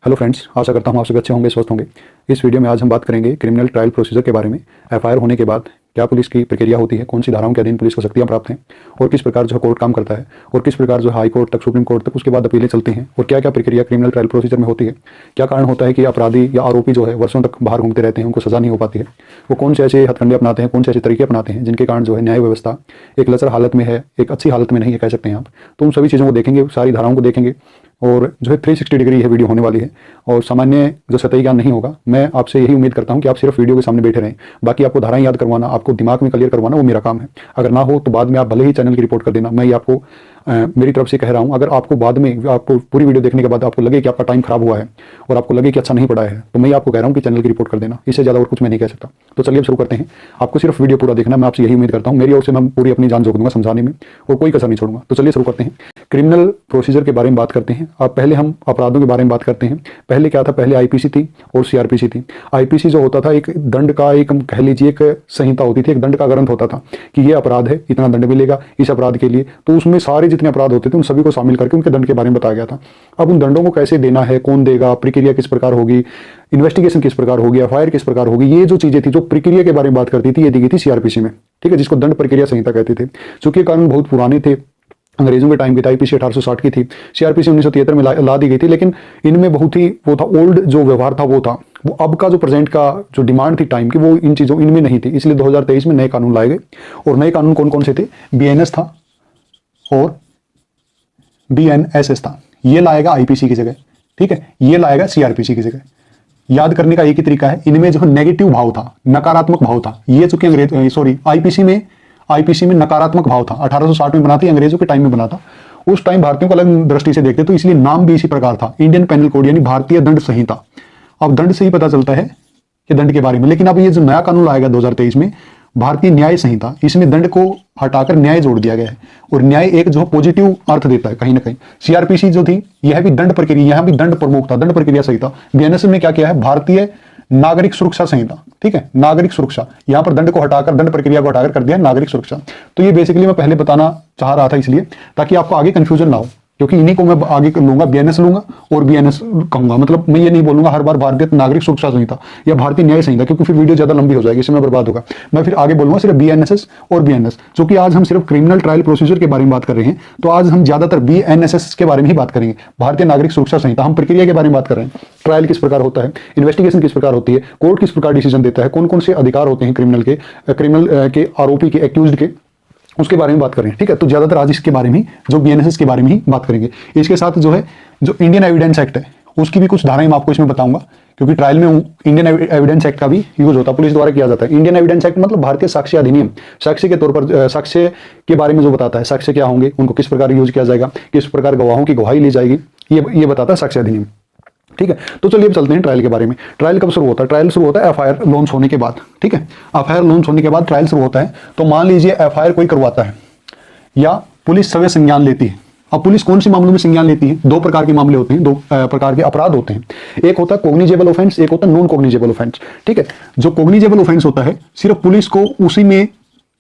Hello friends, आशा करता हूँ आप सभी अच्छे होंगे, स्वस्थ होंगे। इस वीडियो में आज हम बात करेंगे क्रिमिनल ट्रायल प्रोसीजर के बारे में। एफआईआर होने के बाद क्या पुलिस की प्रक्रिया होती है, कौन सी धाराओं के अधीन पुलिस को शक्तियाँ प्राप्त हैं और किस प्रकार जो है कोर्ट काम करता है और किस प्रकार जो हाई कोर्ट तक, सुप्रीम कोर्ट तक, उसके बाद अपीलें चलती हैं और क्या क्या प्रक्रिया क्रिमिनल ट्रायल प्रोसीजर में होती है। क्या कारण होता है कि अपराधी या आरोपी जो है वर्षों तक बाहर घूमते रहते हैं, उनको सजा नहीं हो पाती है। वो कौन से ऐसे हथकंडे अपनाते हैं, कौन से ऐसे तरीके अपनाते हैं जिनके कारण जो है न्याय व्यवस्था एक लचर हालत में है, एक अच्छी हालत में नहीं है, कह सकते हैं आप। तो उन सभी चीज़ों को देखेंगे, सारी धाराओं को देखेंगे और जो है 360 डिग्री यह वीडियो होने वाली है और सामान्य जो सतही ज्ञान नहीं होगा। मैं आपसे यही उम्मीद करता हूं कि आप सिर्फ वीडियो के सामने बैठे रहें, बाकी आपको धाराएं याद करवाना, आपको दिमाग में क्लियर करवाना वो मेरा काम है। अगर ना हो तो बाद में आप भले ही चैनल की रिपोर्ट कर देना, मैं ये आपको मेरी तरफ से कह रहा हूं। अगर आपको बाद में, आपको पूरी वीडियो देखने के बाद आपको लगे कि आपका टाइम खराब हुआ है और आपको लगे कि अच्छा नहीं पड़ा है, तो मैं आपको कह रहा हूं कि चैनल की रिपोर्ट कर देना। इससे ज़्यादा और कुछ मैं नहीं कह सकता। तो चलिए अब शुरू करते हैं। आपको सिर्फ वीडियो पूरा देखना, मैं आपसे यही उम्मीद करता हूं। मेरी ओर से मैं पूरी अपनी जान झोंक दूंगा समझाने में और कोई कसर नहीं छोड़ूंगा। तो चलिए शुरू करते हैं। क्रिमिनल प्रोसीजर के बारे में बात करते हैं। अब पहले हम अपराधों के बारे में बात करते हैं। पहले क्या था, पहले आईपीसी थी और सीआरपीसी थी। आईपीसी जो होता था एक दंड का, एक कह लीजिए एक संहिता होती थी, एक दंड का ग्रंथ होता था कि ये अपराध है, इतना दंड मिलेगा इस अपराध के लिए। तो उसमें सारे जितने अपराध होते थे उन सभी को शामिल करके उनके दंड के बारे में बताया गया था। अब उन दंडों को कैसे देना है, कौन देगा, प्रक्रिया किस प्रकार होगी, इन्वेस्टिगेशन किस प्रकार होगी, एफआईआर किस प्रकार होगी, ये जो चीजें थी, जो प्रक्रिया के बारे में बात करती थी, ये दी गई थी सीआरपीसी में। ठीक है, जिसको दंड प्रक्रिया संहिता कहते थे। चूंकि कानून बहुत पुराने थे, अंग्रेजों के टाइम की था। आईपीसी 1860 की थी, सीआरपीसी 1973 में ला दी गई थी। लेकिन इनमें बहुत ही वो था, ओल्ड जो व्यवहार था वो था, वो अब का जो प्रेजेंट का जो डिमांड थी टाइम की, वो इन चीज़ों इनमें नहीं थी। इसलिए 2023 में नए कानून लाए गए। और नए कानून कौन कौन से थे? बीएनएस था और बीएनएसएस था। ये लाएगा आईपीसी की जगह, ठीक है, ये लाएगा सीआरपीसी की जगह। याद करने का एक ही तरीका है, इनमें जो नेगेटिव भाव था, नकारात्मक भाव था। ये चूंकि आईपीसी में नकारात्मक भाव था। 1860 में बना था, अंग्रेजों के टाइम में बना था। उस टाइम भारतीयों को अलग दृष्टि से देखते, तो इसलिए नाम भी इसी प्रकार था, इंडियन पेनल कोड, यानी भारतीय दंड संहिता। अब दंड से ही पता चलता है कि दंड के बारे में। लेकिन अब ये जो नया कानून लाएगा 2023 में, भारतीय न्याय संहिता, इसमें दंड को हटाकर न्याय जोड़ दिया गया है। और न्याय एक जो पॉजिटिव अर्थ देता है कहीं ना कहीं। सीआरपीसी जो थी, यह भी दंड प्रक्रिया, यहां भी दंड प्रमुख था, दंड प्रक्रिया संहिता। बीएनएस में क्या किया है? भारतीय नागरिक सुरक्षा संहिता। ठीक है, नागरिक सुरक्षा, यहां पर दंड को हटाकर, दंड प्रक्रिया को हटाकर कर दिया नागरिक सुरक्षा। तो ये बेसिकली मैं पहले बताना चाह रहा था, इसलिए ताकि आपको आगे कंफ्यूजन ना हो, क्योंकि इन्हीं को मैं आगे लूंगा, बीएनएस लूंगा और बीएनएस कहूंगा। मतलब मैं ये नहीं बोलूंगा हर बार भारतीय नागरिक सुरक्षा संहिता या भारतीय न्याय संहिता, क्योंकि फिर वीडियो ज्यादा लंबी हो जाएगी, इसमें बर्बाद होगा। मैं फिर आगे बोलूंगा सिर्फ बीएनएसएस और बीएनएस। चूंकि आज हम सिर्फ क्रिमिनल ट्रायल प्रोसीजर के बारे में बात कर रहे हैं, तो आज हम ज्यादातर बीएनएसएस के बारे में ही बात करेंगे। भारतीय नागरिक सुरक्षा संहिता, हम प्रक्रिया के बारे में बात कर रहे हैं। ट्रायल किस प्रकार होता है, इन्वेस्टिगेशन किस प्रकार होती है, कोर्ट किस प्रकार डिसीजन देता है, कौन कौन से अधिकार होते हैं क्रिमिनल के आरोपी के, एक्यूज्ड के, उसके बारे में बात करें। ठीक है, तो ज्यादातर आज इसके बारे में ही, जो बीएनएसएस के बारे में ही बात करेंगे। इसके साथ जो है, जो इंडियन एविडेंस एक्ट है, उसकी भी कुछ धाराएं मैं आपको इसमें बताऊंगा, क्योंकि ट्रायल में इंडियन एविडेंस एक्ट का भी यूज होता है, पुलिस द्वारा किया जाता है। इंडियन एविडेंस एक्ट मतलब भारतीय साक्ष्य अधिनियम, साक्ष्य के तौर पर, साक्ष्य के बारे में जो बताता है, साक्ष्य क्या होंगे, उनको किस प्रकार यूज किया जाएगा, किस प्रकार गवाहों की गवाही ली जाएगी, ये बताता है साक्ष्य अधिनियम। ठीक है, तो चलिए अब चलते हैं ट्रायल के बारे में। ट्रायल कब शुरू होता है? ट्रायल शुरू होता है एफआईआर लॉन्च होने के बाद। ठीक है, एफआईआर लॉन्च होने के बाद ट्रायल शुरू होता है। तो मान लीजिए एफआईआर कोई करवाता है या पुलिस स्वयं संज्ञान लेती है। अब पुलिस कौन से मामलों में संज्ञान लेती है? दो प्रकार के मामले होते हैं, दो प्रकार के अपराध होते हैं। एक होता है कोग्निजेबल ऑफेंस, एक होता है नॉन कोग्निजेबल ऑफेंस। ठीक है, जो कोग्निजेबल ऑफेंस होता है, सिर्फ पुलिस को उसी में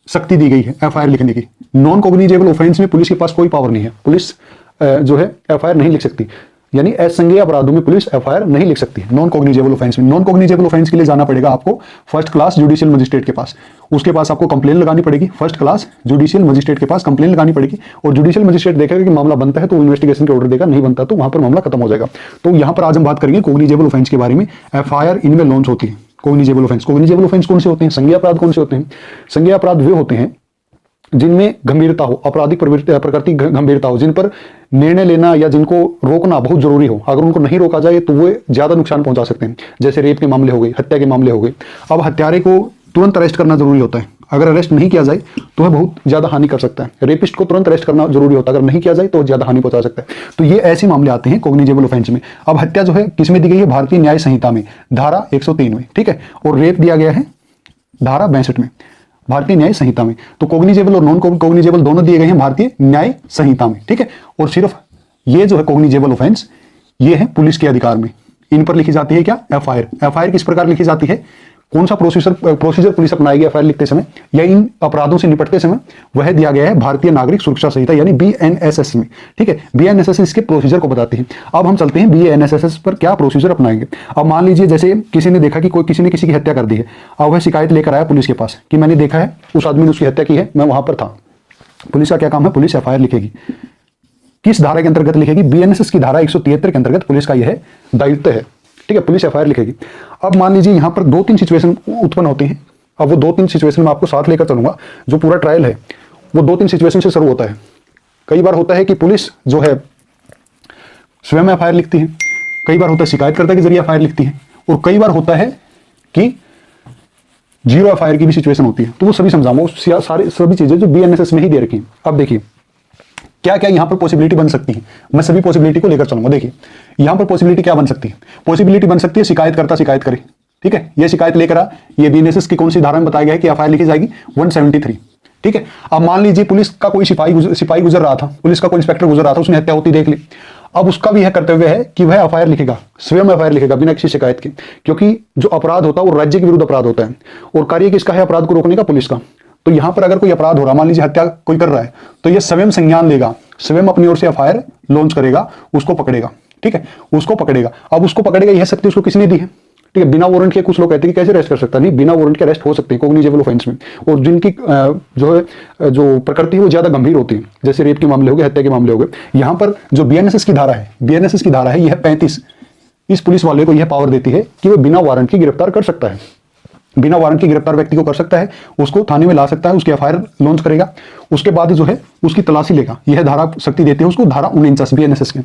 शक्ति दी गई है एफआईआर लिखने की। नॉन कोग्निजेबल ऑफेंस में पुलिस के पास कोई पावर नहीं है, पुलिस जो है एफआईआर नहीं लिख सकती, यानी असंज्ञेय अपराधों में पुलिस एफआईआर नहीं लिख सकती है। नॉन कोग्निजेबल ऑफेंस में, नॉन कोग्निजेबल ऑफेंस के लिए जाना पड़ेगा आपको फर्स्ट क्लास जुडिशियल मजिस्ट्रेट के पास। उसके पास आपको कंप्लेन लगानी पड़ेगी, फर्स्ट क्लास जुडिशियल मजिस्ट्रेट के पास कंप्लेन लगानी पड़ेगी। और जुडिशियल मजिस्ट्रेट देखेगा कि मामला बनता है तो इन्वेस्टिगेशन के ऑर्डर देगा, नहीं बनता तो वहां पर मामला खत्म हो जाएगा। तो यहां पर आज हम बात करेंगे कोग्निजेबल ऑफेंस के बारे में। एफआईआर इनमें लॉन्च होती है। कोग्निजेबल ऑफेंस, कोग्निजेबल ऑफेंस कौन से होते हैं? संज्ञेय अपराध कौन से होते हैं? संज्ञेय अपराध वे होते हैं जिनमें गंभीरता हो, आपराधिक प्रकृति गंभीरता हो, जिन पर निर्णय लेना या जिनको रोकना बहुत जरूरी हो। अगर उनको नहीं रोका जाए तो वो ज्यादा नुकसान पहुंचा सकते हैं। जैसे रेप के मामले हो गए, हत्या के मामले हो गए। अब हत्यारे को तुरंत अरेस्ट करना जरूरी होता है। अगर अरेस्ट नहीं किया जाए तो वह बहुत ज्यादा हानि कर सकता है। रेपिस्ट को तुरंत अरेस्ट करना जरूरी होता है, अगर नहीं किया जाए तो ज्यादा हानि पहुंचा सकता है। तो ये ऐसे मामले आते हैं कोग्निजेबल ऑफेंस में। अब हत्या जो है किसमें दी गई है? भारतीय न्याय संहिता में, धारा 103 में। ठीक है, और रेप दिया गया है धारा 62 में, भारतीय न्याय संहिता में। तो कोग्निजेबल और नॉन कोग्निजेबल दोनों दिए गए हैं भारतीय न्याय संहिता में। ठीक है, और सिर्फ ये जो है कोग्निजेबल ऑफेंस, ये है पुलिस के अधिकार में। इन पर लिखी जाती है क्या? एफआईआर। एफआईआर किस प्रकार लिखी जाती है? कौन सा प्रोसीजर पुलिस अपनाएगी एफआईआर लिखते समय या इन अपराधों से निपटते समय, वह दिया गया है भारतीय नागरिक सुरक्षा संहिता यानी BNSS में। ठीक है, BNSS इसके प्रोसीजर को बताती है। अब हम चलते हैं BNSS पर क्या प्रोसीजर अपनाएंगे। अब मान लीजिए जैसे किसी ने देखा कि किसी ने किसी की हत्या कर दी है, अब वह शिकायत लेकर आया पुलिस के पास कि मैंने देखा है उस आदमी ने उसकी हत्या की है, मैं वहां पर था। पुलिस का क्या काम है, पुलिस एफआईआर लिखेगी। किस धारा के अंतर्गत लिखेगी, BNSS की धारा 173 के अंतर्गत पुलिस का यह दायित्व है। ठीक है, पुलिस एफआईआर लिखेगी। अब मान लीजिए यहाँ पर 2-3 सिचुएशन उत्पन्न होती हैं। अब वो 2-3 सिचुएशन में आपको साथ लेकर चलूंगा। जो पूरा ट्रायल है वो 2-3 सिचुएशन से शुरू होता है। कई बार होता है कि पुलिस जो है स्वयं एफआईआर लिखती है, कई बार होता है शिकायतकर्ता के जरिए एफआईआर लिखती है, और कई बार होता है कि जीरो एफआईआर की भी सिचुएशन होती है। तो वो सभी समझाऊंगा, सभी चीजें जो BNSS में ही दे रखी हैं। अब देखिए क्या क्या यहां पर पॉसिबिलिटी बन सकती है, मैं सभी पॉसिबिलिटी को लेकर चलूंगा। देखिए यहां पर पॉसिबिलिटी क्या बन सकती है, पॉसिबिलिटी बन सकती है शिकायतकर्ता शिकायत करे। ठीक है, ये शिकायत लेकर आ, ये BNSS की कौन सी धारा में बताया गया है कि एफआईआर लिखी जाएगी 173। ठीक है, अब मान लीजिए पुलिस का कोई सिपाही गुजर रहा था, पुलिस का कोई इंस्पेक्टर गुजर रहा था, उसने हत्या होती देख ली। अब उसका भी यह कर्तव्य है कि वह एफआईआर लिखेगा, स्वयं एफआईआर लिखेगा बिना किसी शिकायत के, क्योंकि जो अपराध होता है वो राज्य के विरुद्ध अपराध होता है और कार्य किसका है, अपराध को रोकने का, पुलिस का। तो यहां पर अगर कोई अपराध हो रहा, मान लीजिए हत्या कोई कर रहा है, तो यह स्वयं संज्ञान लेगा, स्वयं अपनी ओर से एफआईआर लॉन्च करेगा, उसको पकड़ेगा। ठीक है, उसको पकड़ेगा। अब उसको पकड़ेगा, यह शक्ति उसको किसने दी है। ठीक है, बिना वारंट के कुछ लोग कहते हैं कि कैसे अरेस्ट कर सकता, नहीं, बिना वारंट के अरेस्ट हो सकते हैं कॉग्निजेबल ऑफेंस में, और जिनकी जो प्रकृति है वो ज्यादा गंभीर होती है, जैसे रेप के मामले हो गए, हत्या के मामले हो गए। यहां पर जो BNSS की धारा है यह 35 इस पुलिस वाले को यह पावर देती है कि वह बिना वारंट की गिरफ्तार कर सकता है, बिना वारंट की गिरफ्तार व्यक्ति को कर सकता है, उसको थाने में ला सकता है, उसकी एफआईआर लॉन्च करेगा, उसके बाद जो है उसकी तलाशी लेगा। यह धारा शक्ति देती है उसको, धारा 49 BNSS की।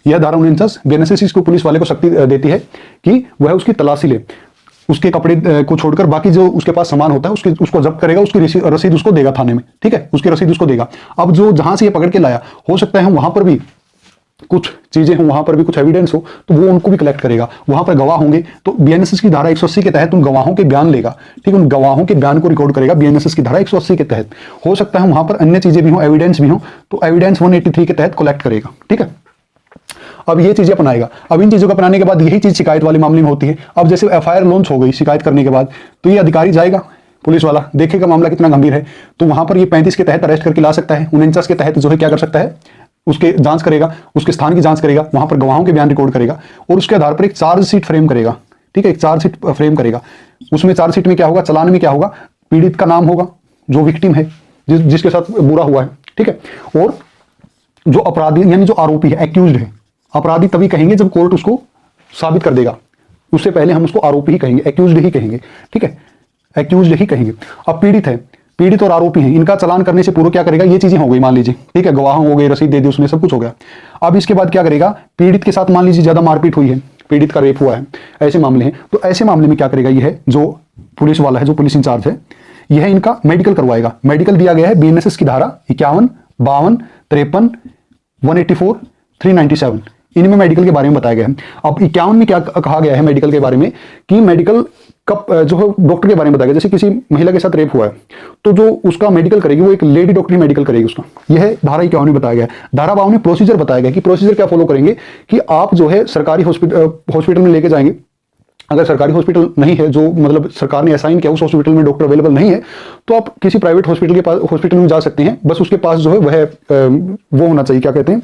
यह धारा 49 BNSS इसको पुलिस वाले को शक्ति देती है कि वह उसकी तलाशी ले, उसके कपड़े को छोड़कर बाकी जो उसके पास सामान होता है उसको जब्त करेगा, उसकी रसीद उसको देगा थाने में। ठीक है, उसकी रसीद उसको देगा। अब जो जहां से ये पकड़ के लाया, हो सकता है वहां पर भी कुछ चीजें हों, वहां पर भी कुछ एविडेंस हो, तो वो उनको भी कलेक्ट करेगा। वहां पर गवाह होंगे तो BNSS की धारा 180 के तहत उन गवाहों के बयान लेगा। ठीक है, उन गवाहों के बयान को रिकॉर्ड करेगा BNSS की धारा 180 के तहत। हो सकता है वहां पर अन्य चीजें भी हों, एविडेंस भी हों, तो एविडेंस 183 के तहत कलेक्ट करेगा। ठीक है, अब ये चीजें अपनाएगा। अब इन चीजों को अपनाने के बाद यही चीज शिकायत वाले मामले में होती है। अब जैसे एफआईआर लॉन्च हो गई शिकायत करने के बाद, तो ये अधिकारी जाएगा, पुलिस वाला देखेगा मामला कितना गंभीर है, तो वहां पर ये 35 के तहत अरेस्ट करके ला सकता है। 49 के तहत जो है क्या कर सकता है, उसके जांच करेगा, उसके स्थान की जांच करेगा, वहां पर गवाहों के बयान रिकॉर्ड करेगा और उसके आधार पर एक चार्जशीट फ्रेम करेगा। ठीक है, एक चार्जशीट फ्रेम करेगा। उसमें चार्जशीट में क्या होगा, चालान में क्या होगा, पीड़ित का नाम होगा, जो विक्टिम है, जिसके साथ बुरा हुआ है। ठीक है, और जो अपराधी यानी जो आरोपी है, एक्यूज्ड है, अपराधी तभी कहेंगे जब कोर्ट उसको साबित कर देगा, उससे पहले हम उसको आरोपी ही कहेंगे, एक्यूज्ड ही कहेंगे। ठीक है, एक्यूज्ड ही कहेंगे। अब पीड़ित है, पीड़ित और आरोपी हैं, इनका चालान करने से पूर्व क्या करेगा, ये चीजें हो गई मान लीजिए। ठीक है, गवाह हो गए, रसीद दे दी उसने, सब कुछ हो गया। अब इसके बाद क्या करेगा, पीड़ित के साथ मान लीजिए ज्यादा मारपीट हुई है, पीड़ित का रेप हुआ है, ऐसे मामले हैं, तो ऐसे मामले में क्या करेगा, यह जो पुलिस वाला है, जो पुलिस इंचार्ज है, यह इनका मेडिकल करवाएगा। मेडिकल दिया गया है BNSS की धारा 51, 52, 53, 184, 397, इनमें मेडिकल के बारे में बताया गया है। अब 51 में क्या कहा गया है मेडिकल के बारे में, कि मेडिकल कब जो है डॉक्टर के बारे में बताया गया। जैसे किसी महिला के साथ रेप हुआ है, तो जो उसका मेडिकल करेगी वो एक लेडी डॉक्टर ही मेडिकल करेगी उसका। यह धारा 51 में बताया गया है। धारा 52 में प्रोसीजर बताया गया कि प्रोसीजर क्या फॉलो करेंगे, कि आप जो है सरकारी हॉस्पिटल में लेके जाएंगे। अगर सरकारी हॉस्पिटल नहीं है, जो मतलब सरकार ने असाइन किया, उस हॉस्पिटल में डॉक्टर अवेलेबल नहीं है, तो आप किसी प्राइवेट हॉस्पिटल के पास हॉस्पिटल में जा सकते हैं। बस उसके पास जो है वह वो होना चाहिए, क्या कहते हैं,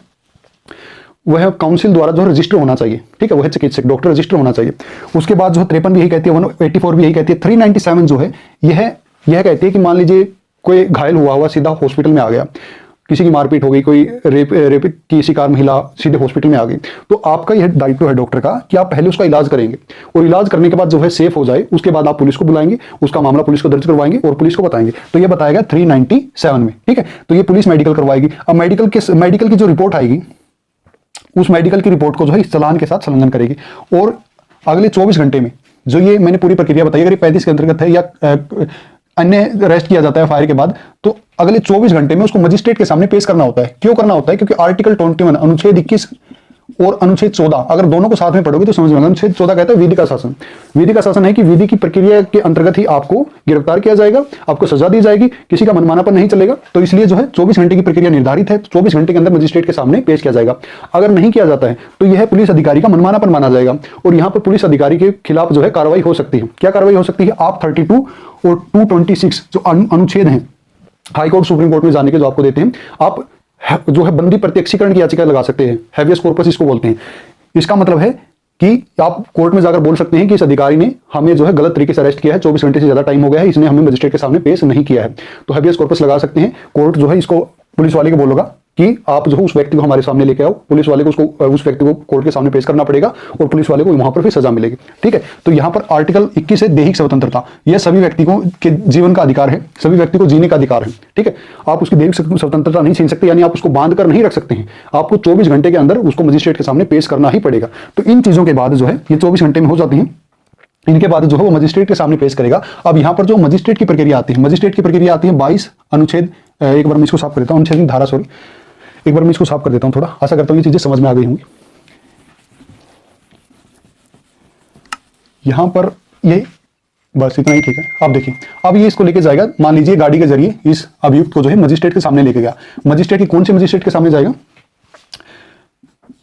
वह काउंसिल द्वारा जो रजिस्टर होना चाहिए। ठीक है, वह चिकित्सक डॉक्टर रजिस्टर होना चाहिए। उसके बाद जो है 53 भी यही कहती है, 184 भी यही कहती है, 397 जो है यह कहती है कि मान लीजिए कोई घायल हुआ सीधा हॉस्पिटल में आ गया, किसी की मारपीट हो गई, कोई रेप की शिकार महिला सीधे हॉस्पिटल में आ गई, तो आपका यह दायित्व है डॉक्टर का कि आप पहले उसका इलाज करेंगे, और इलाज करने के बाद जो है सेफ हो जाए, उसके बाद आप पुलिस को बुलाएंगे, उसका मामला पुलिस को दर्ज करवाएंगे और पुलिस को बताएंगे। तो यह बताया गया 397 में। ठीक है, तो ये पुलिस मेडिकल करवाएगी। अब मेडिकल की जो रिपोर्ट आएगी, उस मेडिकल की रिपोर्ट को जो है इस चालान के साथ संलग्न करेगी, और अगले 24 घंटे में जो ये मैंने पूरी प्रक्रिया बताई, अगर 35 के अंतर्गत है या अन्य अरेस्ट किया जाता है फायर के बाद, तो अगले 24 घंटे में उसको मजिस्ट्रेट के सामने पेश करना होता है। क्यों करना होता है, क्योंकि आर्टिकल 21 अनुच्छेद 21 और अनुच्छेद 14, अगर दोनों को साथ में पढ़ोगे तो समझ में आएगा। अनुच्छेद 14 कहता है विधि का शासन। विधि का शासन है कि विधि की प्रक्रिया के अंतर्गत ही आपको गिरफ्तार किया जाएगा, आपको सजा दी जाएगी, किसी का मनमानापन नहीं चलेगा। तो इसलिए जो है 24 घंटे की प्रक्रिया निर्धारित है, 24 घंटे के अंदर मजिस्ट्रेट के सामने पेश किया जाएगा। अगर नहीं किया जाता है तो यह पुलिस अधिकारी का मनमानापन माना जाएगा और यहाँ पर पुलिस अधिकारी के खिलाफ जो है कार्रवाई हो सकती है। क्या कार्रवाई हो सकती है? आप 32 और 226 जो अनुच्छेद हैं हाई कोर्ट सुप्रीम कोर्ट में जाने के जो आपको देते हैं, आप जो है बंदी प्रत्यक्षीकरण की याचिका लगा सकते हैं, हैबियस कॉर्पस इसको बोलते हैं। इसका मतलब है कि आप कोर्ट में जाकर बोल सकते हैं कि इस अधिकारी ने हमें जो है गलत तरीके से अरेस्ट किया है, 24 घंटे से ज्यादा टाइम हो गया है, इसने हमें मजिस्ट्रेट के सामने पेश नहीं किया है। तो हैबियस कॉर्पस लगा सकते हैं। कोर्ट जो है इसको पुलिस वाले को बोलेगा कि आप जो है उस व्यक्ति को हमारे सामने लेके आओ, पुलिस वाले को उसको उस व्यक्ति को कोर्ट के सामने पेश करना पड़ेगा और पुलिस वाले को वहां पर फिर सजा मिलेगी। ठीक है, तो यहाँ पर आर्टिकल 21 है दैहिक स्वतंत्रता। यह सभी व्यक्ति को के जीवन का अधिकार है, सभी व्यक्ति को जीने का अधिकार है। ठीक है, आप उसकी दैहिक स्वतंत्रता नहीं छीन सकते, यानी आप उसको बांध कर नहीं रख सकते हैं। आपको 24 घंटे के अंदर उसको मजिस्ट्रेट के सामने पेश करना ही पड़ेगा। तो इन चीजों के बाद जो है ये 24 घंटे में हो जाती है, इनके बाद जो है वो मजिस्ट्रेट के सामने पेश करेगा। अब यहाँ पर जो मजिस्ट्रेट की प्रक्रिया आती है, मजिस्ट्रेट की प्रक्रिया आती है 22 अनुच्छेद, एक बार मैं इसको साफ कर देता हूँ, अनुच्छेद धारा, सॉरी एक बार मैं इसको साफ कर देता हूँ थोड़ा, आशा करता हूँ ये चीजें समझ में आ गई होंगी। यहां पर ये बस इतना ही ठीक है। अब देखिए, अब ये इसको लेके जाएगा, मान लीजिए गाड़ी के जरिए इस अभियुक्त को जो है मजिस्ट्रेट के सामने लेके गया। मजिस्ट्रेट की कौन से मजिस्ट्रेट के सामने जाएगा?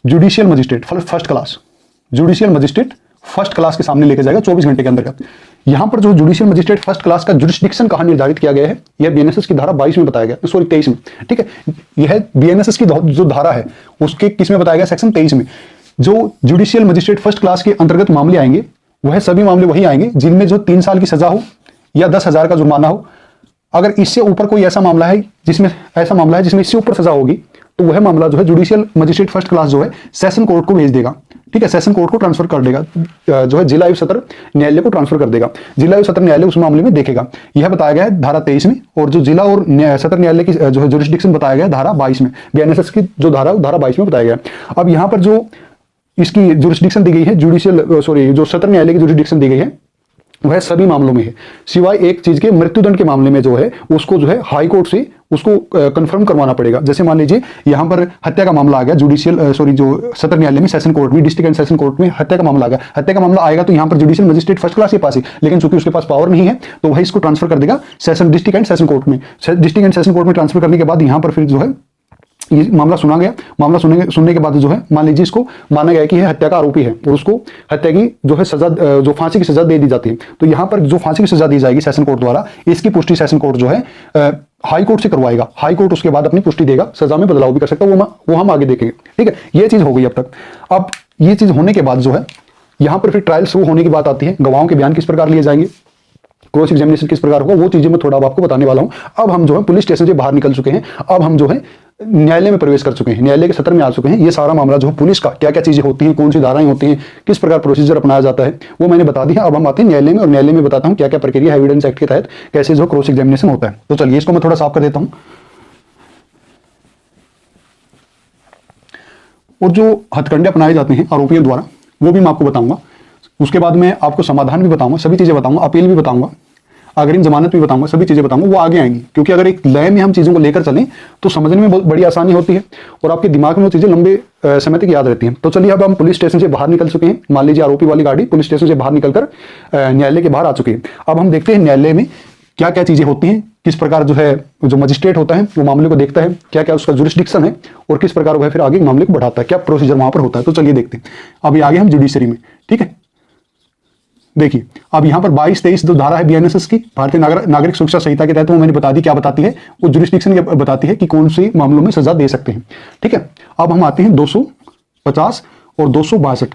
Judicial magistrate first class, judicial magistrate first class के सामने लेके जाएगा 24 घंटे के अंतर्गत। यहां पर जो जुडिशियल मजिस्ट्रेट फर्स्ट क्लास का जुरिस्डिक्शन कहां निर्धारित किया गया है, यह बीएनएसएस की धारा 22 में बताया गया, सॉरी 23 में। ठीक है, यह बीएनएसएस की जो धारा है उसके किस में बताया गया? सेक्शन 23 में। जो जुडिशियल मजिस्ट्रेट फर्स्ट क्लास के अंतर्गत मामले आएंगे वह सभी मामले वही आएंगे जिनमें जो 3 साल की सजा हो या 10,000 का जुर्माना हो। अगर इससे ऊपर कोई ऐसा मामला है जिसमें इससे ऊपर सजा होगी तो वह मामला जो है जुडिशियल मजिस्ट्रेट फर्स्ट क्लास जो है सेशन कोर्ट को भेज देगा। ठीक है, सेशन कोर्ट को ट्रांसफर कर देगा, जो है जिला एवं सत्र न्यायालय को ट्रांसफर कर देगा। जिला एवं सत्र न्यायालय उस मामले में देखेगा। यह बताया गया है धारा 23 में, और जो जिला और सत्र न्यायालय की जो है जुरिस्डिक्शन बताया गया है धारा 22 में। बीएनएसएस की जो धारा धारा 22 में बताया गया। अब यहाँ पर जो इसकी जुरिस्डिक्शन दी गई है, जो सत्र न्यायालय की जुरिस्डिक्शन दी गई है वह सभी मामलों में है, सिवाय एक चीज के, मृत्युदंड के मामले में जो है उसको जो है हाई कोर्ट से उसको कंफर्म करवाना पड़ेगा। जैसे मान लीजिए यहाँ पर हत्या का मामला आ गया, जो सत्र न्यायालय में सेशन कोर्ट में, डिस्ट्रिक्ट एंड सेशन कोर्ट में हत्या का मामला आ गया। हत्या का मामला आएगा तो यहाँ पर जुडिशियल मजिस्ट्रेट फर्स्ट क्लास के पास ही, लेकिन चूंकि उसके पास पावर नहीं है तो वह इसको ट्रांसफर कर देगा डिस्ट्रिक्ट एंड सेशन कोर्ट में। डिस्ट्रिक्ट एंड सेशन कोर्ट में ट्रांसफर करने के बाद यहाँ पर फिर जो है ये मामला सुना गया। मामला सुनने के बाद जो है मान लीजिए इसको माना गया कि यह हत्या का आरोपी है और उसको हत्या की जो है सजा, जो फांसी की सजा दे दी जाती है। तो यहाँ पर जो फांसी की सजा दी जाएगी सेशन कोर्ट द्वारा, इसकी पुष्टि सेशन कोर्ट जो है हाई कोर्ट से करवाएगा। हाई कोर्ट उसके बाद अपनी पुष्टि देगा, सजा में बदलाव भी कर सकता है, वो हम आगे देखेंगे। ठीक है, ये चीज हो गई अब तक। अब ये चीज होने के बाद जो है यहाँ पर फिर ट्रायल शुरू होने की बात आती है। गवाहों के बयान किस प्रकार लिए जाएंगे, क्रॉस एग्जामिनेशन किस प्रकार होगा, वो चीजें मैं थोड़ा आपको बताने वाला हूं। अब हम जो है पुलिस स्टेशन से बाहर निकल चुके हैं, अब हम जो है न्यायालय में प्रवेश कर चुके हैं, न्यायालय के सत्र में आ चुके हैं। ये सारा मामला जो है पुलिस का, क्या क्या चीजें होती हैं, कौन सी धाराएं होती हैं, किस प्रकार प्रोसीजर अपनाया जाता है, वो मैंने बता दिया। अब हम आते हैं न्यायालय में, और न्यायालय में बताता हूं क्या क्या प्रक्रिया एविडेंस एक्ट के तहत कैसे जो क्रॉस एग्जामिनेशन होता है। तो चलिए इसको मैं थोड़ा साफ कर देता हूं। और जो हथकंडे अपनाए जाते हैं आरोपियों द्वारा वो भी मैं आपको बताऊंगा। उसके बाद मैं आपको समाधान भी बताऊंगा, सभी चीजें बताऊंगा, अपील भी बताऊंगा, अग्रिम जमानत भी बताऊंगा, सभी चीजें बताऊंगा, वो आगे आएंगी। क्योंकि अगर एक लय में हम चीजों को लेकर चलें तो समझने में बहुत बड़ी आसानी होती है और आपके दिमाग में वो चीजें लंबे समय तक याद रहती हैं। तो चलिए अब हम पुलिस स्टेशन से बाहर निकल चुके हैं। मान लीजिए आरोपी वाली गाड़ी पुलिस स्टेशन से बाहर निकलकर न्यायालय के बाहर आ चुकी है। अब हम देखते हैं न्यायालय में क्या क्या चीजें होती हैं, किस प्रकार जो है जो मजिस्ट्रेट होता है वो मामले को देखता है, क्या क्या उसका जुरिस्डिक्शन है और किस प्रकार वह फिर आगे मामले को बढ़ाता है, क्या प्रोसीजर वहां पर होता है। तो चलिए देखते हैं। अभी आगे हम जुडिशरी में। ठीक है, देखिए अब यहाँ पर 22-23 जो धारा है बीएनएसएस की, भारतीय नागरिक सुरक्षा संहिता के तहत, वो मैंने बता दी क्या बताती है, वो जुरिस्डिक्शन बताती है कि कौन से मामलों में सजा दे सकते हैं। ठीक है, अब हम आते हैं 250 और 262।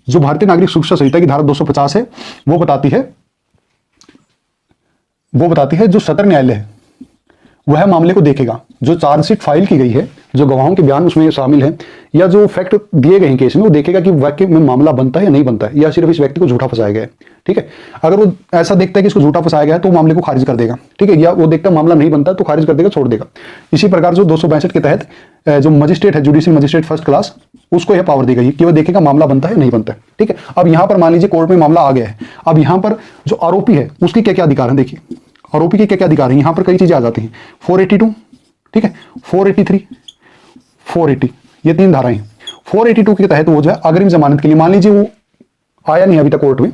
जो भारतीय नागरिक सुरक्षा संहिता की धारा 250 है वो बताती है जो सत्र न्यायालय है वह मामले को देखेगा। जो चार्जशीट फाइल की गई है, जो गवाहों के बयान उसमें शामिल है, या जो फैक्ट दिए गए हैं केस में, वो देखेगा कि वाकई में मामला बनता है या नहीं बनता है, या सिर्फ इस व्यक्ति को झूठा फंसाया गया है। ठीक है, अगर वो ऐसा देखता है कि इसको झूठा फंसाया गया है तो मामले को खारिज कर देगा। ठीक है, या वो देखता मामला नहीं बनता तो खारिज कर देगा, छोड़ देगा। इसी प्रकार जो 262 के तहत जो मजिस्ट्रेट है, जुडिशियल मजिस्ट्रेट फर्स्ट क्लास, उसको यह पावर दी गई कि वह देखेगा मामला बनता है नहीं बनता है। ठीक है, अब यहाँ पर मान लीजिए कोर्ट में मामला आ गया है। अब यहाँ पर जो आरोपी है उसकी क्या क्या अधिकार है, देखिए आरोपी के क्या क्या अधिकार है। यहाँ पर कई चीजें आ जाती हैं। 482, ठीक है, 483, 480, ये 3 धाराएं हैं। 482 के तहत वो जो है अग्रिम जमानत के लिए, मान लीजिए वो आया नहीं अभी तक कोर्ट में,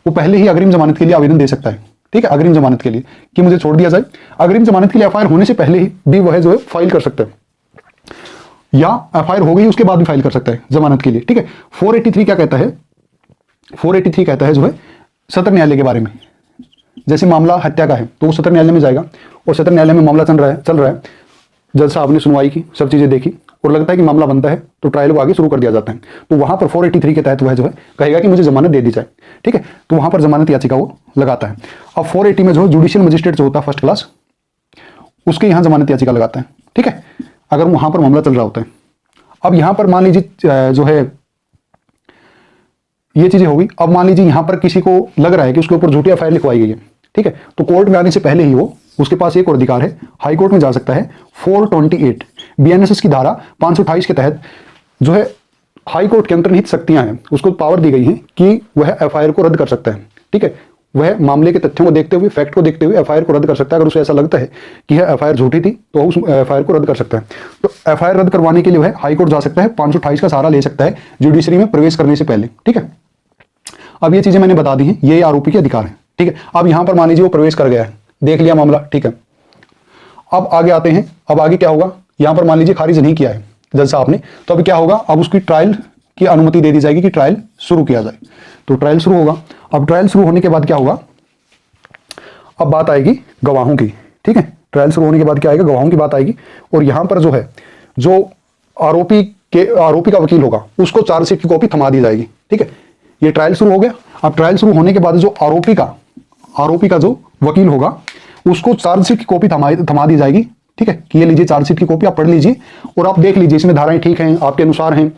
वो पहले ही अग्रिम जमानत के लिए आवेदन दे सकता है, ठीक है, अग्रिम जमानत के लिए कि मुझे छोड़ दिया जाए। अग्रिम जमानत के लिए एफआईआर होने से पहले ही भी वह जो है फाइल कर सकता है, या एफआईआर हो गई उसके बाद भी फाइल कर सकता है जमानत के लिए, ठीक है। 483 क्या कहता है, 483 कहता है जो है सत्र न्यायालय के बारे में। जैसे मामला हत्या का है तो वो सत्र न्यायालय में जाएगा, और सत्र न्यायालय में मामला चल रहा है, जज साहब ने सुनवाई की, सब चीजें देखी और लगता है कि मामला बनता है तो ट्रायल को आगे शुरू कर दिया जाता है। तो वहां पर 483 के तहत वह जो है कहेगा कि मुझे जमानत दे दी जाए, ठीक है, तो वहां पर जमानत याचिका वो लगाता है। अब 480 में जो जुडिशियल मजिस्ट्रेट जो होता है फर्स्ट क्लास, उसके यहाँ जमानत याचिका लगाता है, ठीक है, अगर वहां पर मामला चल रहा होता है। अब यहां पर मान लीजिए जो है ये चीजें होगी। अब मान लीजिए यहां पर किसी को लग रहा है कि उसके ऊपर झूठी एफआईआर लिखवाई गई है, ठीक है, तो कोर्ट में आने से पहले ही वो, उसके पास एक और अधिकार है, हाई कोर्ट में जा सकता है। 428 बीएनएसएस की धारा 528 के तहत जो है हाई कोर्ट के अंतर्निहित शक्तियां हैं, उसको पावर दी गई है कि वह एफआईआर को रद्द कर सकता है, ठीक है, वह मामले के तथ्यों को देखते हुए, फैक्ट को देखते हुए एफआईआर को रद्द कर सकता है। अगर उसे ऐसा लगता है कि यह एफआईआर झूठी थी तो उस एफआईआर को रद्द कर सकता है। तो एफआईआर रद्द करवाने के लिए वह हाई कोर्ट जा सकता है, 528 का सहारा ले सकता है जुडिशरी में प्रवेश करने से पहले, ठीक है। अब ये चीजें मैंने बता दी हैं, ये आरोपी के अधिकार है, ठीक है। अब यहां पर मान लीजिए वो प्रवेश कर गया है, देख लिया मामला, ठीक है। अब आगे आते हैं, अब आगे क्या होगा, यहां पर मान लीजिए खारिज नहीं किया है जज साहब ने, तो अब क्या होगा, अब उसकी ट्रायल की अनुमति दे दी जाएगी कि ट्रायल शुरू किया जाए। तो ट्रायल शुरू होगा। अब ट्रायल शुरू होने के बाद क्या होगा, अब बात आएगी गवाहों की, ठीक है, ट्रायल शुरू होने के बाद क्या आएगा, गवाहों की बात आएगी। और यहां पर जो है, जो आरोपी का वकील होगा उसको चार्जशीट की कॉपी थमा दी जाएगी, ठीक है। ये ट्रायल शुरू हो गया। अब ट्रायल शुरू होने के बाद जो आरोपी का जो वकील होगा उसको चार्जशीट की कॉपी थमा दी जाएगी, ठीक है, कि ये लीजिए चार्जशीट की कॉपी, आप पढ़ लीजिए और आप देख लीजिए इसमें धाराएं ठीक हैं, आपके अनुसार हैं,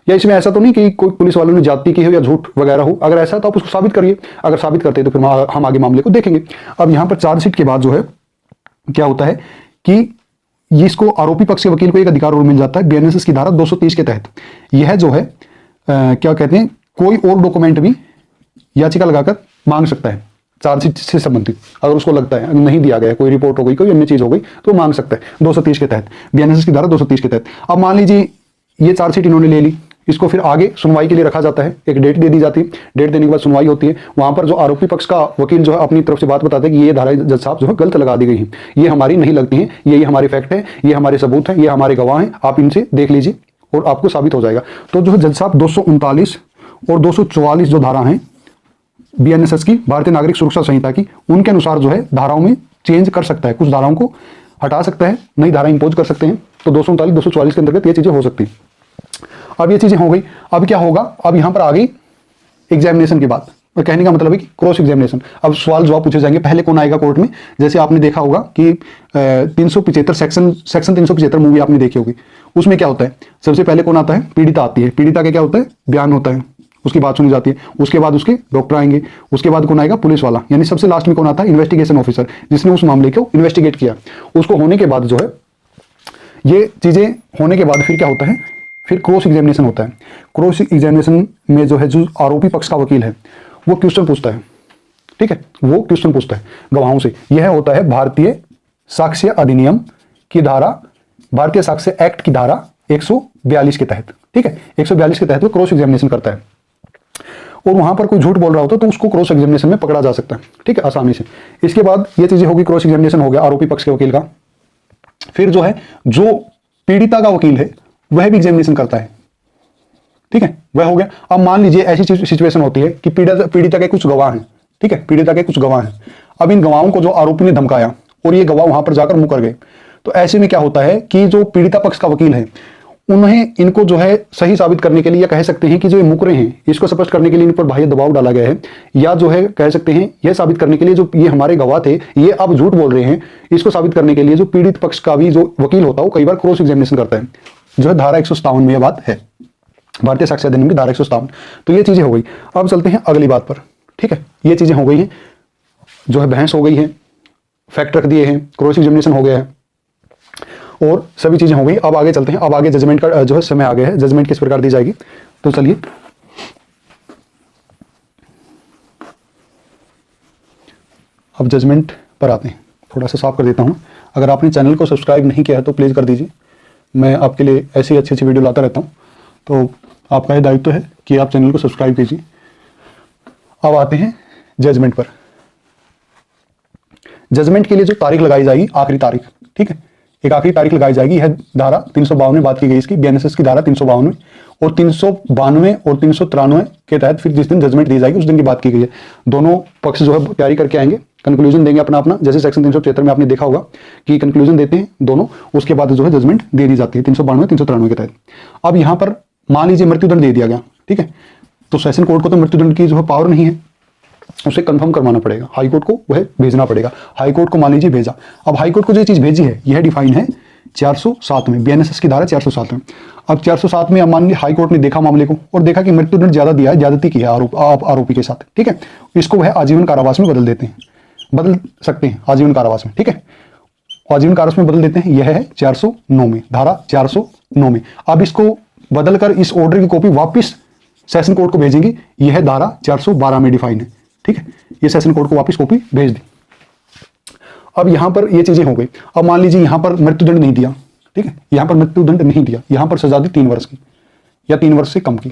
या इसमें ऐसा तो नहीं कि कोई पुलिस वालों ने जाति की हो या झूठ वगैरह हो। अगर ऐसा तो आप उसको साबित करिए, अगर साबित करते हैं तो फिर हम आगे मामले को देखेंगे। अब यहां पर चार्जशीट के बाद जो है क्या होता है कि इसको आरोपी पक्ष के वकील को एक अधिकार और मिल जाता है बीएनएसएस की धारा 230 के तहत। यह जो है क्या कहते हैं, कोई और डॉक्यूमेंट भी याचिका लगाकर मांग सकता है चार्जशीट से संबंधित, अगर उसको लगता है नहीं दिया गया, कोई रिपोर्ट हो गई, कोई अन्य चीज हो गई, तो मांग सकता है 230 के तहत, बीएनएसएस की धारा 230 के तहत। अब मान लीजिए ये चार्जशीट इन्होंने ले ली, इसको फिर आगे सुनवाई के लिए रखा जाता है, एक डेट दे दी जाती है, डेट देने के बाद सुनवाई होती है। वहां पर जो आरोपी पक्ष का वकील जो है अपनी तरफ से बात बताता है कि ये धारा जज साहब जो है गलत लगा दी गई है, ये हमारी नहीं लगती है, ये हमारे फैक्ट है, ये हमारे सबूत हैं, ये हमारे गवाह हैं, आप इनसे देख लीजिए और आपको साबित हो जाएगा। तो जो है जज साहब 239 और 244 जो धारा हैं बीएनएसएस की, भारतीय नागरिक सुरक्षा संहिता की, उनके अनुसार जो है धाराओं में चेंज कर सकता है, कुछ धाराओं को हटा सकता है, नई धारा इंपोज कर सकते हैं। तो 239 244 के अंतर्गत ये चीजें हो सकती हैं। अब ये चीजें हो गई। अब क्या होगा, अब यहां पर आ गई एग्जामिनेशन की बात। और कहने का मतलब है कि क्रॉस एग्जामिनेशन, अब सवाल जवाब पूछे जाएंगे। पहले कौन आएगा कोर्ट में, जैसे आपने देखा होगा कि 375 सेक्शन 375 मूवी आपने देखी होगी, उसमें क्या होता है, सबसे पहले कौन आता है, पीड़िता आती है, पीड़िता का क्या होता है, बयान होता है, उसकी बात सुनी जाती है, उसके बाद उसके डॉक्टर आएंगे, उसके बाद कौन आएगा, पुलिस वाला, यानी सबसे लास्ट में कौन आता है, इन्वेस्टिगेशन ऑफिसर, जिसने उस मामले को इन्वेस्टिगेट किया। उसको होने के बाद जो है, ये चीजें होने के बाद फिर क्या होता है, फिर क्रॉस एग्जामिनेशन होता है। क्रॉस एग्जामिनेशन में जो है, जो आरोपी पक्ष का वकील है वो क्वेश्चन पूछता है, ठीक है, वो क्वेश्चन पूछता है गवाहों से। यह होता है भारतीय साक्ष्य अधिनियम की धारा, भारतीय साक्ष्य एक्ट की धारा 142 के तहत, ठीक है, 142 के तहत वो क्रॉस एग्जामिनेशन करता है। और वहां पर कोई झूठ बोल रहा होता तो उसको क्रॉस एग्जामिनेशन में पकड़ा जा सकता है, ठीक है, आसानी से। इसके बाद ये चीजें होगी, क्रॉस एग्जामिनेशन हो गया आरोपी पक्ष के वकील का। फिर जो है, जो पीड़िता का वकील है वह भी एग्जामिनेशन करता है, ठीक है, वह हो गया। अब मान लीजिए ऐसी सिचुएशन होती है कि पीड़िता के कुछ गवाह हैं, ठीक है, पीड़िता के कुछ गवाह हैं। अब इन गवाहों को जो आरोपी ने धमकाया और ये गवाह वहां पर जाकर मुकर गए, तो ऐसे में क्या होता है कि जो पीड़िता पक्ष का वकील है, उन्हें इनको जो है सही साबित करने के लिए, या कह सकते हैं कि जो ये मुकरे हैं इसको स्पष्ट करने के लिए इन पर बाह्य दबाव डाला गया है, या जो है कह सकते हैं यह साबित करने के लिए जो ये हमारे गवाह थे ये अब झूठ बोल रहे हैं, इसको साबित करने के लिए जो पीड़ित पक्ष का भी जो वकील होता है वो कई बार क्रॉस एग्जामिनेशन करता है, जो है धारा 157 में यह बात है, भारतीय साक्ष्य अधिनियम की धारा 157। तो ये चीजें हो गई। अब चलते हैं अगली बात पर, ठीक है, ये चीजें हो गई हैं, जो है बहस हो गई है, फैक्ट रख दिए हैं, क्रॉस एग्जामिनेशन हो गया है और सभी चीजें हो गई। अब आगे चलते हैं। अब आगे जजमेंट का जो है समय आ गया है, जजमेंट किस प्रकार दी जाएगी। तो चलिए अब जजमेंट पर आते हैं। थोड़ा सा साफ कर देता हूं, अगर आपने चैनल को सब्सक्राइब नहीं किया है तो प्लीज कर दीजिए, मैं आपके लिए ऐसी अच्छी वीडियो लाता रहता हूं। तो आपका यह दायित्व है कि आप चैनल को सब्सक्राइब कीजिए। अब आते हैं जजमेंट पर। जजमेंट के लिए जो तारीख लगाई जाएगी, आखिरी तारीख, ठीक है, एक आखिरी तारीख लगाई जाएगी, यह धारा 352 में बात की गई इसकी, बीएनएसएस की धारा 352 में, और 392 और 393 के तहत फिर जिस दिन जजमेंट दी जाएगी उस दिन की बात की गई है। दोनों पक्ष जो है तैयारी करके आएंगे, कंक्लूजन देंगे अपना अपना, जैसे सेक्शन 375 में आपने देखा होगा कि कंक्लूजन देते हैं दोनों, उसके बाद जो है जजमेंट दे दी जाती है 392 393 के तहत। अब यहाँ पर मान लीजिए मृत्युदंड दे दिया गया, ठीक है, तो सेशन कोर्ट को तो मृत्युदंड की जो है पावर नहीं है, उसे कंफर्म करवाना पड़ेगा, हाई कोर्ट को वह भेजना पड़ेगा। हाई कोर्ट को मान लीजिए भेजा, अब हाई कोर्ट को जो चीज भेजी है यह डिफाइन है 407 में, बीएनएसएस की धारा 407 में। अब 407 में अब मान लीजिए हाई कोर्ट ने देखा मामले को और देखा कि मृत्युदंड ज्यादा दिया है, ज्यादती की है आरोपी के साथ, ठीक है, इसको वह आजीवन कारावास में बदल देते हैं, बदल सकते हैं आजीवन कारावास में, ठीक है, आजीवन कारावास में बदल देते हैं। यह है 409 में, धारा 409 में। अब इसको बदलकर इस ऑर्डर की कॉपी वापस सेशन कोर्ट को भेजेंगी, यह धारा 412 में डिफाइन है, ठीक है, ये सेशन कोर्ट को वापस कॉपी भेज दी। अब यहां पर ये चीजें हो गई। अब मान लीजिए यहां पर मृत्युदंड नहीं दिया, ठीक है, यहां पर मृत्युदंड नहीं दिया, यहां पर सजा दी 3 वर्ष की या 3 वर्ष से कम की,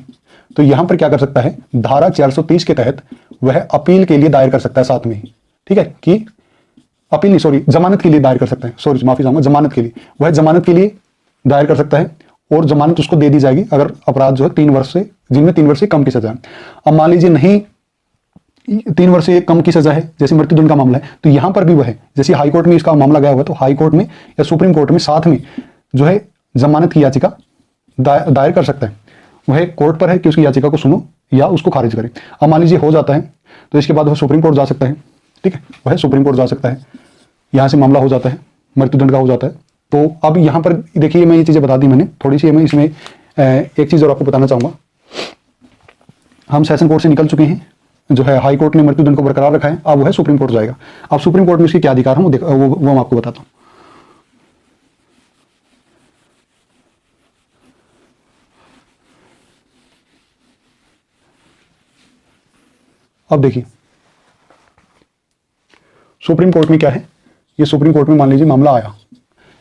तो यहां पर क्या कर सकता है, धारा 430 के तहत वह अपील के लिए दायर कर सकता है साथ में ही, ठीक है, कि अपील नहीं, सॉरी, जमानत के लिए दायर कर सकता है, सॉरी माफी चाहूंगा, जमानत के लिए, वह जमानत के लिए दायर कर सकता है और जमानत उसको दे दी जाएगी अगर अपराध जो है 3 वर्ष से, जिनमें 3 वर्ष से कम की सजा है। अब मान लीजिए नहीं 3 वर्ष से कम की सजा है, जैसे मृत्युदंड का मामला है, तो यहां पर भी वह है, जैसे हाई कोर्ट में इसका मामला गया हुआ, तो हाई कोर्ट में या सुप्रीम कोर्ट में साथ में जो है जमानत की याचिका दायर कर सकता है। वह कोर्ट पर है कि उसकी याचिका को सुनो या उसको खारिज करे। अब मान लीजिए हो जाता है तो इसके बाद वह सुप्रीम कोर्ट जा सकता है, ठीक है, वह सुप्रीम कोर्ट जा सकता है, यहां से मामला हो जाता है, मृत्युदंड का हो जाता है। तो अब यहां पर देखिए, मैं ये चीजें बता दी मैंने, थोड़ी सी मैं इसमें एक चीज और आपको बताना चाहूंगा। हम सेशन कोर्ट से निकल चुके हैं, जो है हाई कोर्ट ने मृत्युदंड को बरकरार रखा है, अब वह सुप्रीम कोर्ट जाएगा। अब सुप्रीम कोर्ट में उसके क्या अधिकार है वो मैं आपको बताता हूं। अब देखिए सुप्रीम कोर्ट में क्या है, ये सुप्रीम कोर्ट में मान लीजिए मामला आया,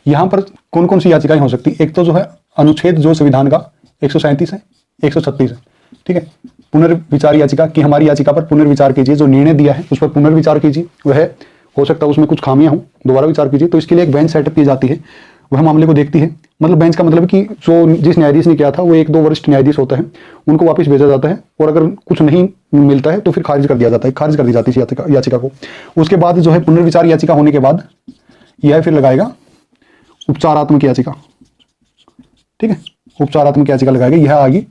यहां पर कौन कौन सी याचिकाएं हो सकती, एक तो जो है अनुच्छेद जो संविधान का 137 है, 136 है, ठीक है, पुनर्विचार याचिका कि हमारी याचिका पर पुनर्विचार कीजिए, जो निर्णय दिया है उस पर पुनर्विचार कीजिए, वह हो सकता है उसमें कुछ खामियां हो, दोबारा विचार कीजिए। तो इसके लिए एक बेंच सेटअप की जाती है, वह मामले को देखती है, मतलब बेंच का मतलब कि जो जिस न्यायाधीश ने किया था वो 1-2 वरिष्ठ न्यायाधीश होता है, उनको वापस भेजा जाता है, और अगर कुछ नहीं मिलता है तो फिर खारिज कर दिया जाता है, खारिज कर दी जाती है याचिका को। उसके बाद जो है पुनर्विचार याचिका होने के बाद यह फिर लगाएगा उपचारात्मक याचिका, ठीक है, उपचारात्मक याचिका लगाएगा, यह आएगी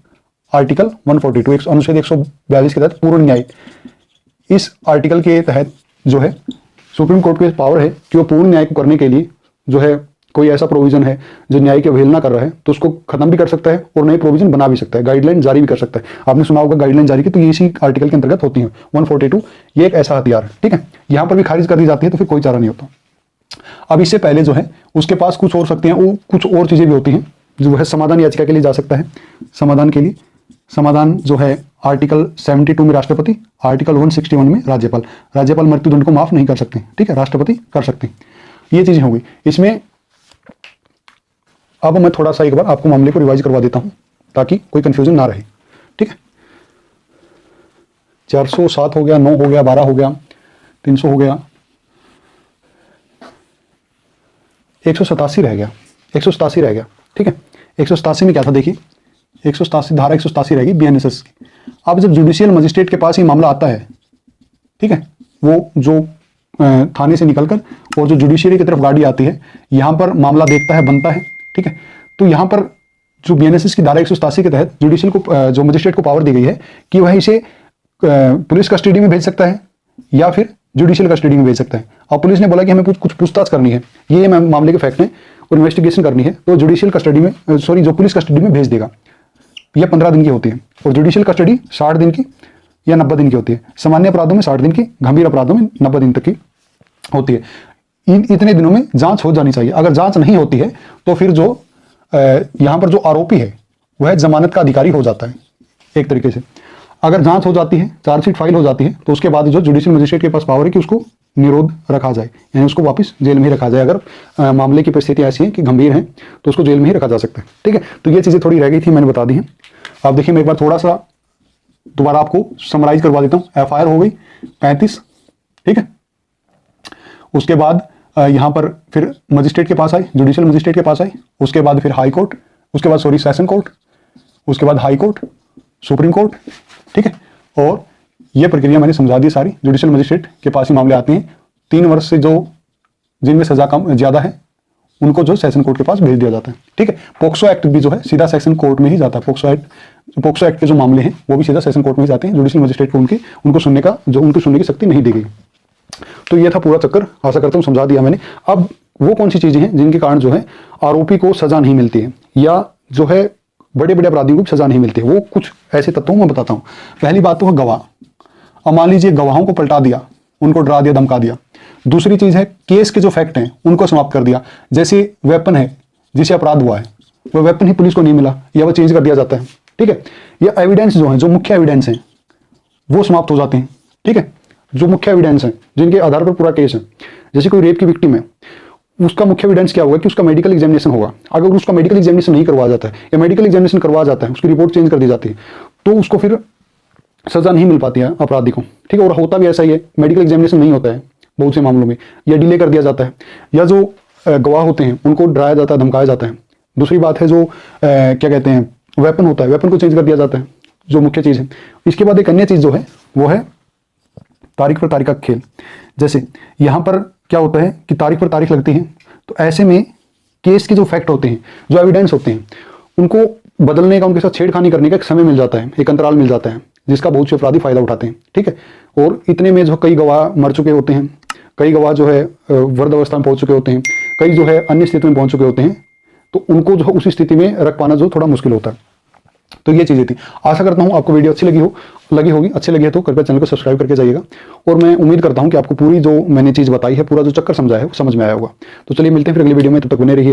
आर्टिकल 142 अनुच्छेद 142 के तहत पूर्ण न्याय। इस आर्टिकल के तहत जो है सुप्रीम कोर्ट के पावर है कि वो पूर्ण न्याय को करने के लिए जो है कोई ऐसा प्रोविजन है जो न्याय की अवहेलना कर रहा है तो उसको खत्म भी कर सकता है और नए प्रोविजन बना भी सकता है, गाइडलाइन जारी भी कर सकता है। आपने सुना होगा गाइडलाइन जारी की, तो ये इसी आर्टिकल के अंतर्गत होती है 142, ये एक ऐसा हथियार है, ठीक है, यहां पर भी खारिज कर दी जाती है तो फिर कोई चारा नहीं होता। अब इससे पहले जो है उसके पास कुछ और सकते हैं, वो कुछ और चीजें भी होती हैं, जो है समाधान याचिका के लिए जा सकता है, समाधान के लिए समाधान जो है आर्टिकल 72 में राष्ट्रपति, आर्टिकल 161 में राज्यपाल। राज्यपाल मृत्युदंड को माफ नहीं कर सकते, ठीक है, राष्ट्रपति कर सकते हैं। ये चीजें हो गई इसमें। अब मैं थोड़ा सा एक बार आपको मामले को रिवाइज करवा देता हूं ताकि कोई कंफ्यूजन ना रहे, ठीक है। 407 हो गया, 9 हो गया, 12 हो गया, 300 हो गया, 187 रह गया, 187 रह गया, ठीक है। 187 में क्या था देखिए, 187 धारा 187 रहेगी बीएनएसएस की। अब जब जुडिशियल मजिस्ट्रेट के पास ये मामला आता है, ठीक है, वो जो थाने से निकलकर और जो जुडिशियरी की तरफ गाड़ी आती है, यहां पर मामला देखता है, बनता है, ठीक है। तो यहां पर जो बीएनएसएस की धारा 187 के तहत जुडिशियल को जो मजिस्ट्रेट को पावर दी गई है कि वह इसे पुलिस कस्टडी में भेज सकता है या फिर जुडिशियल कस्टडी में भेज सकता है। और पुलिस ने बोला कि हमें कुछ पूछताछ करनी है, ये मामले के फैक्ट है और इन्वेस्टिगेशन करनी है, तो जुडिशियल कस्टडी में, सॉरी, जो पुलिस कस्टडी में भेज देगा। यह 15 दिन की होती है और जुडिशियल कस्टडी 60 दिन की या 90 दिन की होती है। सामान्य अपराधों में 60 दिन की, गंभीर अपराधों में 90 दिन तक की होती है। इतने दिनों में जांच हो जानी चाहिए। अगर जांच नहीं होती है तो फिर जो यहां पर जो आरोपी है वह जमानत का अधिकारी हो जाता है एक तरीके से। अगर जांच हो जाती है, चार्जशीट फाइल हो जाती है, तो उसके बाद जो जुडिशियल मजिस्ट्रेट के पास पावर है कि उसको निरोध रखा जाए, यानी उसको वापस जेल में ही रखा जाए। अगर मामले की परिस्थिति ऐसी है कि गंभीर है तो उसको जेल में ही रखा जा सकता है। ठीक है, तो ये चीज़ें थोड़ी रह गई थी, मैंने बता दी हैं। अब देखिए मैं एक बार थोड़ा सा दोबारा आपको समराइज करवा देता हूँ। एफआईआर हो गई 35, ठीक है। उसके बाद यहाँ पर फिर मजिस्ट्रेट के पास आई, जुडिशियल मजिस्ट्रेट के पास आई, उसके बाद फिर हाई कोर्ट, उसके बाद सॉरी सेशन कोर्ट, उसके बाद हाई कोर्ट, सुप्रीम कोर्ट, ठीक है। और ये प्रक्रिया मैंने समझा दी सारी। जुडिशियल मजिस्ट्रेट के पास ही मामले आते हैं। 3 वर्ष से जो जिनमें सजा कम ज़्यादा है उनको जो सेशन कोर्ट के पास भेज दिया जाता है। ठीक है, पोक्सो एक्ट भी जो है सीधा सेशन कोर्ट में ही जाता है। पोक्सो एक्ट के जो मामले हैं वो भी सीधा सेशन कोर्ट में ही जाते हैं। जुडिशियल मजिस्ट्रेट को उनको सुनने की शक्ति नहीं दी गई। तो ये था पूरा चक्कर, आशा करता हूँ समझा दिया मैंने। अब वो कौन सी चीजें हैं जिनके कारण जो है आरोपी को सजा नहीं मिलती है, या जो है बड़े बड़े अपराधियों को सजा नहीं मिलती है, वो कुछ ऐसे तत्वों में बताता हूँ। पहली बात तो है गवाह। अब मान लीजिए गवाहों को पलटा दिया, उनको डरा दिया, धमका दिया। दूसरी चीज है केस के जो फैक्ट हैं उनको समाप्त कर दिया। जैसे वेपन है जिसे अपराध हुआ है, वह वेपन ही पुलिस को नहीं मिला या वह चेंज कर दिया जाता है। ठीक है, या एविडेंस जो है, जो मुख्य एविडेंस हैं वो समाप्त हो जाते हैं। ठीक है, जो मुख्य एविडेंस हैं जिनके आधार पर पूरा केस है, जैसे कोई रेप की विक्टिम है, उसका मुख्य एविडेंस क्या होगा कि उसका मेडिकल एग्जामिनेशन होगा। अगर उसका मेडिकल एग्जामिनेशन नहीं करवाया जाता है या मेडिकल एग्जामिनेशन करवाया जाता है, उसकी रिपोर्ट चेंज कर दी जाती है, तो उसको फिर सजा नहीं मिल पाती है अपराधी को। ठीक है, और होता भी ऐसा ही है, मेडिकल एग्जामिनेशन नहीं होता है बहुत से मामलों में, या डिले कर दिया जाता है, या जो गवाह होते हैं उनको डराया जाता है, धमकाया जाता है। दूसरी बात है जो क्या कहते हैं वेपन होता है, वेपन को चेंज कर दिया जाता है, जो मुख्य चीज़ है। इसके बाद एक अन्य चीज़ जो है वो है तारीख पर तारीख का खेल। जैसे यहाँ पर क्या होता है कि तारीख पर तारीख लगती है, तो ऐसे में केस के जो फैक्ट होते हैं, जो एविडेंस होते हैं, उनको बदलने का, उनके साथ छेड़खानी करने का एक समय मिल जाता है, एक अंतराल मिल जाता है, जिसका बहुत से अपराधी फायदा उठाते हैं। ठीक है, और इतने में जो कई गवाह मर चुके होते हैं, कई गवाह जो है वृद्ध अवस्था में पहुंच चुके होते हैं, कई जो है अन्य स्थिति में पहुंच चुके होते हैं, तो उनको जो उसी स्थिति में रख पाना जो थोड़ा मुश्किल होता है। तो ये चीज़ें थी। आशा करता हूँ आपको वीडियो अच्छी लगी होगी। अच्छी लगी है तो कृपया चैनल को सब्सक्राइब करके जाइएगा, और मैं उम्मीद करता हूँ कि आपको पूरी जो मैंने चीज़ बताई है, पूरा जो चक्कर समझाया है वो समझ में आया होगा। तो चलिए मिलते हैं फिर अगली वीडियो में, तब तक बने रहिए।